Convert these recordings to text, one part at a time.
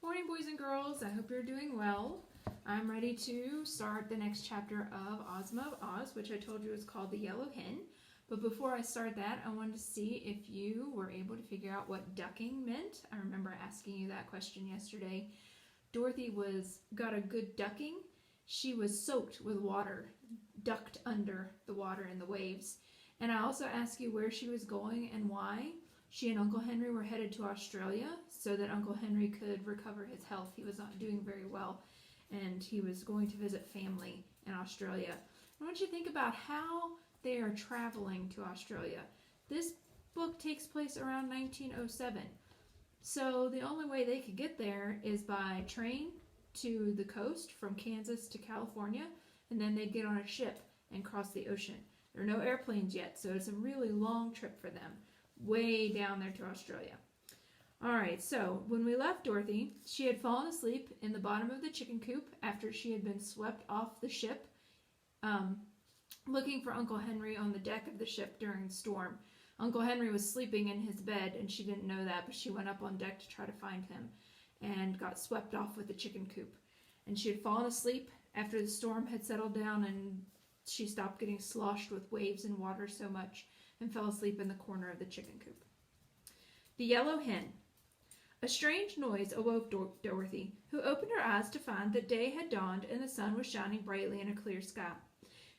Morning, boys and girls. I hope you're doing well. I'm ready to start the next chapter of Ozma of Oz, which I told you is called the Yellow Hen. But before I start that, I wanted to see if you were able to figure out what ducking meant. I remember asking you that question yesterday. Dorothy got a good ducking. She was soaked with water, ducked under the water in the waves. And I also asked you where she was going and why. She and Uncle Henry were headed to Australia so that Uncle Henry could recover his health. He was not doing very well, and he was going to visit family in Australia. I want you to think about how they are traveling to Australia. This book takes place around 1907. So the only way they could get there is by train to the coast from Kansas to California, and then they'd get on a ship and cross the ocean. There are no airplanes yet, so it's a really long trip for them, way down there to Australia. All right, so when we left Dorothy, she had fallen asleep in the bottom of the chicken coop after she had been swept off the ship, looking for Uncle Henry on the deck of the ship during the storm. Uncle Henry was sleeping in his bed, and she didn't know that, but she went up on deck to try to find him and got swept off with the chicken coop. And she had fallen asleep after the storm had settled down, and she stopped getting sloshed with waves and water so much and fell asleep in the corner of the chicken coop. The Yellow Hen. A strange noise awoke Dorothy, who opened her eyes to find that day had dawned and the sun was shining brightly in a clear sky.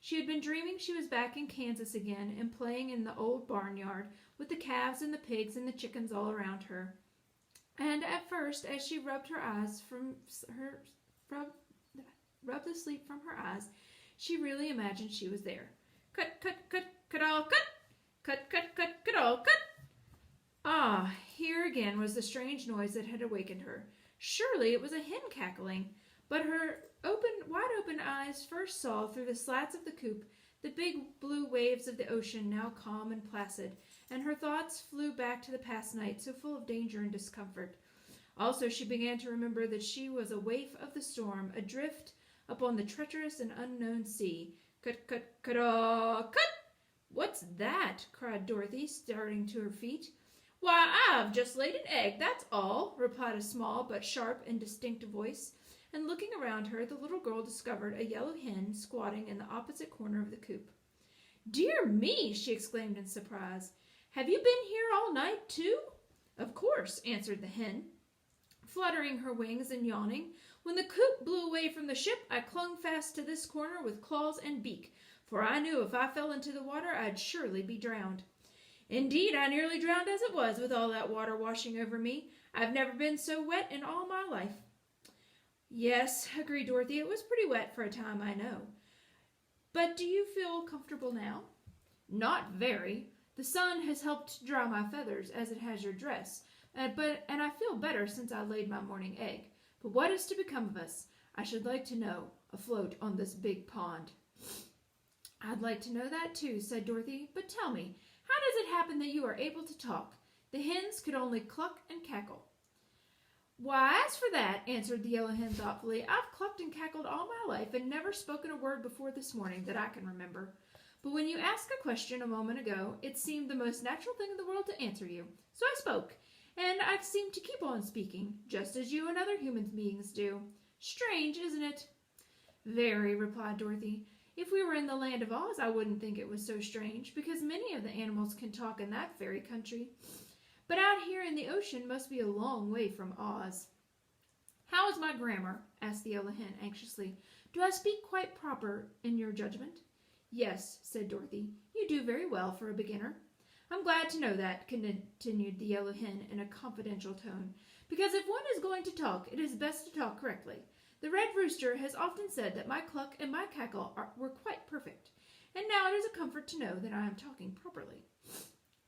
She had been dreaming she was back in Kansas again and playing in the old barnyard with the calves and the pigs and the chickens all around her. And at first, as she rubbed the sleep from her eyes, she really imagined she was there. Cut, cut, cut, cut, all cut! Cut, cut, cut, cut, all cut! Ah, here again was the strange noise that had awakened her. Surely it was a hen cackling, but her wide open eyes first saw through the slats of the coop the big blue waves of the ocean, now calm and placid, and her thoughts flew back to the past night, so full of danger and discomfort. Also, she began to remember that she was a waif of the storm, adrift upon the treacherous and unknown sea. Cut, cut, cut, cut! What's that? Cried Dorothy, starting to her feet. Why, I've just laid an egg, that's all, replied a small but sharp and distinct voice, and looking around her, the little girl discovered a yellow hen squatting in the opposite corner of the coop. Dear me, she exclaimed in surprise. Have you been here all night, too? Of course, answered the hen, fluttering her wings and yawning. When the coop blew away from the ship, I clung fast to this corner with claws and beak, for I knew if I fell into the water, I'd surely be drowned. Indeed, I nearly drowned as it was with all that water washing over me. I've never been so wet in all my life. Yes, agreed Dorothy, it was pretty wet for a time, I know. But do you feel comfortable now? Not very. The sun has helped dry my feathers, as it has your dress, and I feel better since I laid my morning egg. But what is to become of us, I should like to know, afloat on this big pond? I'd like to know that too, said Dorothy, but tell me, how does it happen that you are able to talk? The hens could only cluck and cackle. Why, as for that, answered the Yellow Hen thoughtfully, I've clucked and cackled all my life and never spoken a word before this morning that I can remember. But when you asked a question a moment ago, it seemed the most natural thing in the world to answer you. So I spoke, and I seem to keep on speaking, just as you and other human beings do. Strange, isn't it? Very, replied Dorothy. If we were in the land of Oz, I wouldn't think it was so strange, because many of the animals can talk in that fairy country. But out here in the ocean must be a long way from Oz. How is my grammar? Asked the Yellow Hen anxiously. Do I speak quite proper in your judgment? Yes, said Dorothy. You do very well for a beginner. I'm glad to know that, continued the Yellow Hen in a confidential tone, because if one is going to talk, it is best to talk correctly. The Red Rooster has often said that my cluck and my cackle were quite perfect, and now it is a comfort to know that I am talking properly.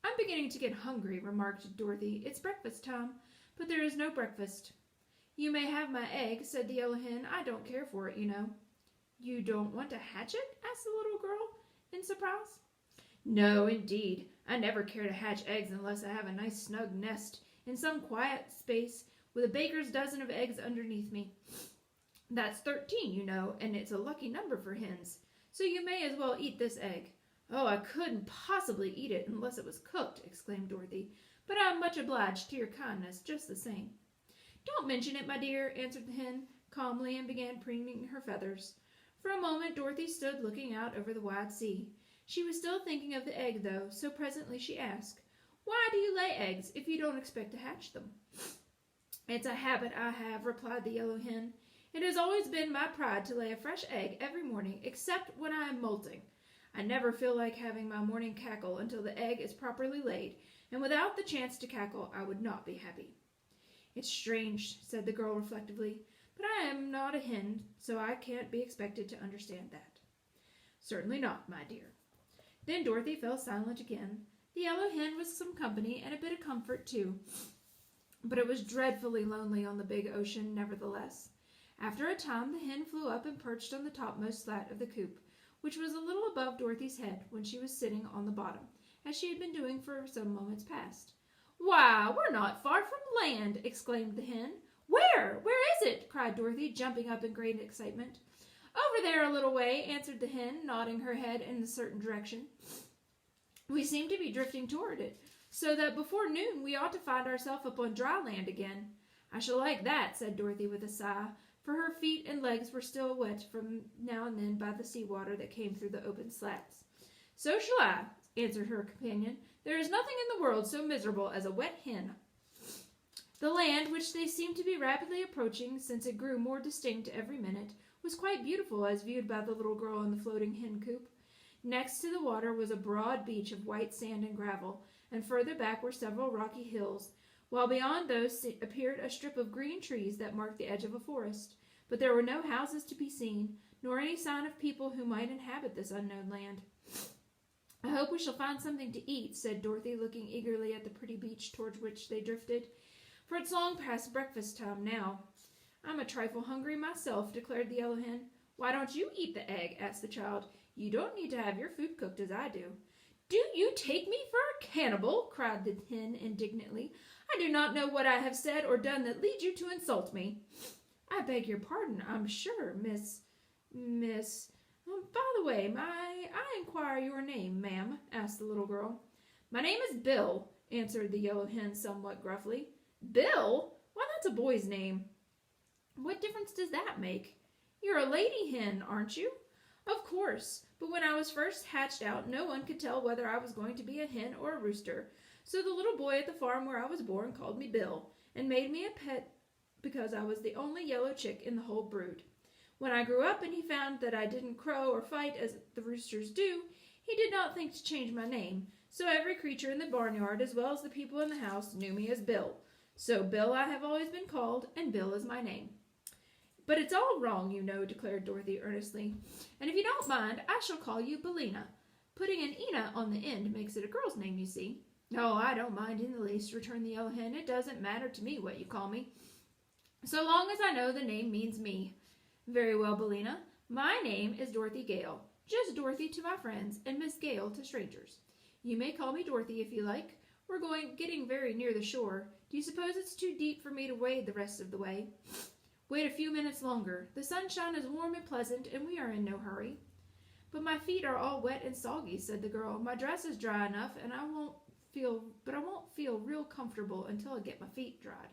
I'm beginning to get hungry, remarked Dorothy. It's breakfast time, but there is no breakfast. You may have my egg, said the Yellow Hen. I don't care for it, you know. You don't want to hatch it? Asked the little girl in surprise. No, indeed. I never care to hatch eggs unless I have a nice snug nest in some quiet space with a baker's dozen of eggs underneath me. That's 13, you know, and it's a lucky number for hens. So you may as well eat this egg. Oh, I couldn't possibly eat it unless it was cooked, exclaimed Dorothy. But I'm much obliged to your kindness just the same. "Don't mention it, my dear," answered the hen calmly, and began preening her feathers. For a moment Dorothy stood looking out over the wide sea. She was still thinking of the egg, though, so presently she asked, "Why do you lay eggs if you don't expect to hatch them?" "It's a habit I have," replied the Yellow Hen. "It has always been my pride to lay a fresh egg every morning, except when I am molting. I never feel like having my morning cackle until the egg is properly laid, and without the chance to cackle I would not be happy." "It's strange," said the girl reflectively, "but I am not a hen, so I can't be expected to understand that." "Certainly not, my dear." Then Dorothy fell silent again. The Yellow Hen was some company and a bit of comfort, too, but it was dreadfully lonely on the big ocean, nevertheless. After a time the hen flew up and perched on the topmost slat of the coop, which was a little above Dorothy's head when she was sitting on the bottom, as she had been doing for some moments past. "Why, we're not far from land!" exclaimed the hen. "Where? Where is it?" cried Dorothy, jumping up in great excitement. "Over there a little way," answered the hen, nodding her head in a certain direction. "We seem to be drifting toward it, so that before noon we ought to find ourselves up on dry land again." "I shall like that," said Dorothy with a sigh, for her feet and legs were still wet from now and then by the sea water that came through the open slats. "So shall I," answered her companion. "There is nothing in the world so miserable as a wet hen." The land, which they seemed to be rapidly approaching, since it grew more distinct every minute, was quite beautiful as viewed by the little girl in the floating hen coop. Next to the water was a broad beach of white sand and gravel, and further back were several rocky hills, while beyond those appeared a strip of green trees that marked the edge of a forest. But there were no houses to be seen, nor any sign of people who might inhabit this unknown land. "I hope we shall find something to eat," said Dorothy, looking eagerly at the pretty beach towards which they drifted, "for it's long past breakfast time now." "I'm a trifle hungry myself," declared the Yellow Hen. "Why don't you eat the egg?" asked the child. "You don't need to have your food cooked as I do." "Do you take me for a cannibal?" cried the hen indignantly. "I do not know what I have said or done that leads you to insult me." "I beg your pardon, I'm sure, Miss... by the way, may I inquire your name, ma'am?" asked the little girl. "My name is Bill," answered the Yellow Hen somewhat gruffly. "Bill? Why, that's a boy's name." "What difference does that make? You're a lady hen, aren't you?" "Of course, but when I was first hatched out, no one could tell whether I was going to be a hen or a rooster, so the little boy at the farm where I was born called me Bill, and made me a pet because I was the only yellow chick in the whole brood. When I grew up and he found that I didn't crow or fight as the roosters do, he did not think to change my name, so every creature in the barnyard, as well as the people in the house, knew me as Bill. So Bill I have always been called, and Bill is my name." "But it's all wrong, you know," declared Dorothy earnestly, "and if you don't mind, I shall call you Billina. Putting an Ina on the end makes it a girl's name, you see." "Oh, I don't mind in the least," returned the Yellow Hen. "It doesn't matter to me what you call me, so long as I know the name means me." "Very well, Billina. My name is Dorothy Gale, just Dorothy to my friends, and Miss Gale to strangers. You may call me Dorothy if you like. We're getting very near the shore. Do you suppose it's too deep for me to wade the rest of the way?" "Wait a few minutes longer. The sunshine is warm and pleasant, and we are in no hurry." "But my feet are all wet and soggy," said the girl. "My dress is dry enough, and I won't feel real comfortable until I get my feet dried."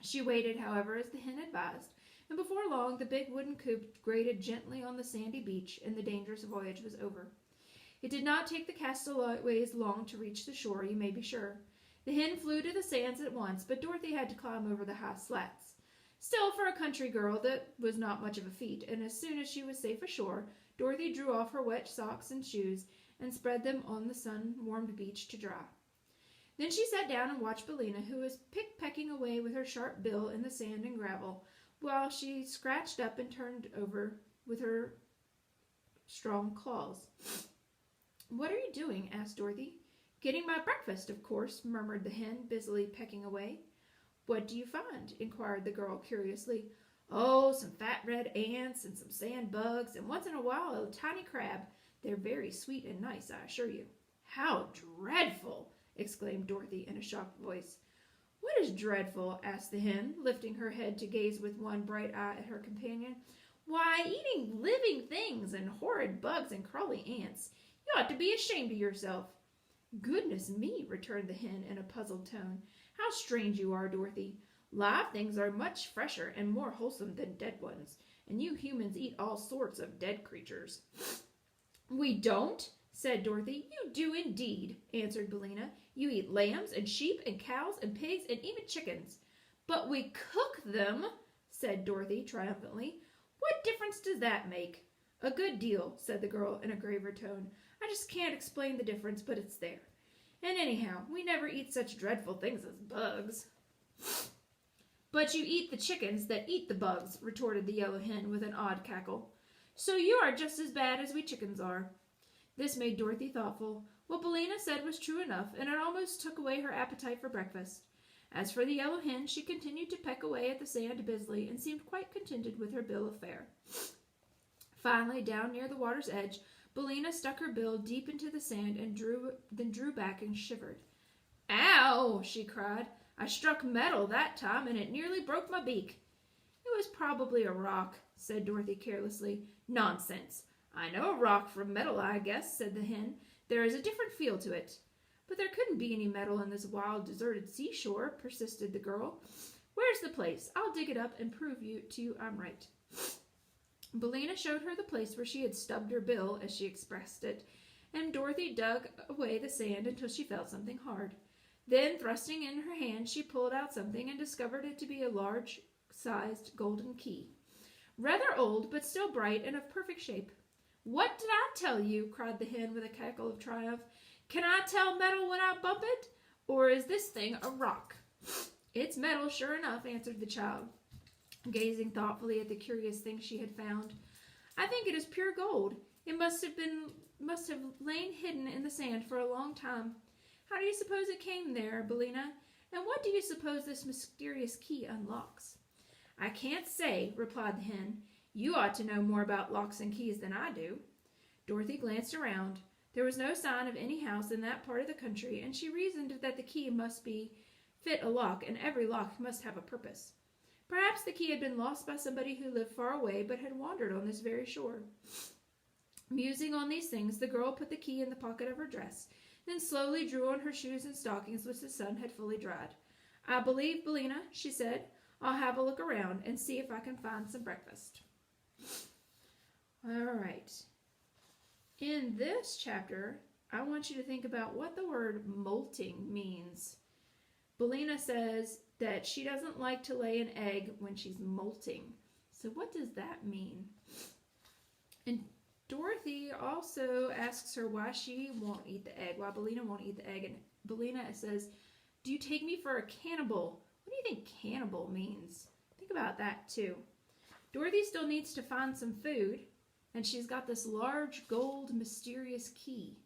She waited, however, as the hen advised, and before long the big wooden coop grated gently on the sandy beach, and the dangerous voyage was over. It did not take the castaways long to reach the shore, you may be sure. The hen flew to the sands at once, but Dorothy had to climb over the high slats. Still, for a country girl, that was not much of a feat, and as soon as she was safe ashore, Dorothy drew off her wet socks and shoes and spread them on the sun-warmed beach to dry. Then she sat down and watched Billina, who was pick-pecking away with her sharp bill in the sand and gravel, while she scratched up and turned over with her strong claws. "What are you doing?" asked Dorothy. "Getting my breakfast, of course," murmured the hen, busily pecking away. "What do you find?" inquired the girl curiously. "Oh, some fat red ants and some sand bugs, and once in a while a tiny crab. They're very sweet and nice, I assure you." "How dreadful!" exclaimed Dorothy in a shocked voice. "What is dreadful?" asked the hen, lifting her head to gaze with one bright eye at her companion. "Why, eating living things and horrid bugs and crawly ants. You ought to be ashamed of yourself." "Goodness me," returned the hen in a puzzled tone. "How strange you are, Dorothy. Live things are much fresher and more wholesome than dead ones, and you humans eat all sorts of dead creatures." "We don't," said Dorothy. "You do indeed," answered Billina. "You eat lambs and sheep and cows and pigs and even chickens." "But we cook them," said Dorothy triumphantly. "What difference does that make?" "A good deal," said the girl in a graver tone. "I just can't explain the difference, but it's there. And anyhow, we never eat such dreadful things as bugs." "But you eat the chickens that eat the bugs," retorted the Yellow Hen with an odd cackle. "So you are just as bad as we chickens are." This made Dorothy thoughtful. What Billina said was true enough, and it almost took away her appetite for breakfast. As for the Yellow Hen, she continued to peck away at the sand busily and seemed quite contented with her bill of fare. Finally, down near the water's edge, Billina stuck her bill deep into the sand and then drew back and shivered. "Ow!" she cried. "I struck metal that time, and it nearly broke my beak." "It was probably a rock," said Dorothy carelessly. "Nonsense! I know a rock from metal, I guess," said the hen. "There is a different feel to it." "But there couldn't be any metal in this wild, deserted seashore," persisted the girl. "Where's the place? I'll dig it up and prove to you I'm right." Billina showed her the place where she had stubbed her bill, as she expressed it, and Dorothy dug away the sand until she felt something hard. Then, thrusting in her hand, she pulled out something and discovered it to be a large-sized golden key. Rather old, but still bright and of perfect shape. "What did I tell you?" cried the hen with a cackle of triumph. "Can I tell metal when I bump it? Or is this thing a rock?" "It's metal, sure enough," answered the child, gazing thoughtfully at the curious thing she had found. "I think it is pure gold. It must have lain hidden in the sand for a long time. How do you suppose it came there, Billina? And what do you suppose this mysterious key unlocks?" "I can't say," replied the hen. "You ought to know more about locks and keys than I do." Dorothy glanced around. There was no sign of any house in that part of the country, and she reasoned that the key must fit a lock, and every lock must have a purpose. Perhaps the key had been lost by somebody who lived far away but had wandered on this very shore. Musing on these things, the girl put the key in the pocket of her dress, then slowly drew on her shoes and stockings which the sun had fully dried. "I believe, Billina," she said, "I'll have a look around and see if I can find some breakfast." All right. In this chapter, I want you to think about what the word molting means. Billina says that she doesn't like to lay an egg when she's molting. So what does that mean? And Dorothy also asks her why she won't eat the egg, why Billina won't eat the egg. And Billina says, "Do you take me for a cannibal?" What do you think cannibal means? Think about that too. Dorothy still needs to find some food, and she's got this large gold mysterious key.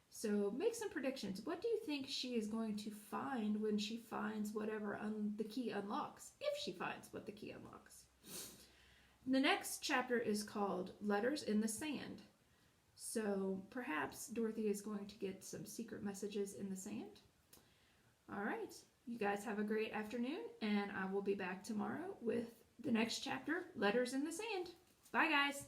So make some predictions. What do you think she is going to find when she finds whatever the key unlocks, if she finds what the key unlocks? The next chapter is called Letters in the Sand. So perhaps Dorothy is going to get some secret messages in the sand. All right. You guys have a great afternoon, and I will be back tomorrow with the next chapter, Letters in the Sand. Bye, guys.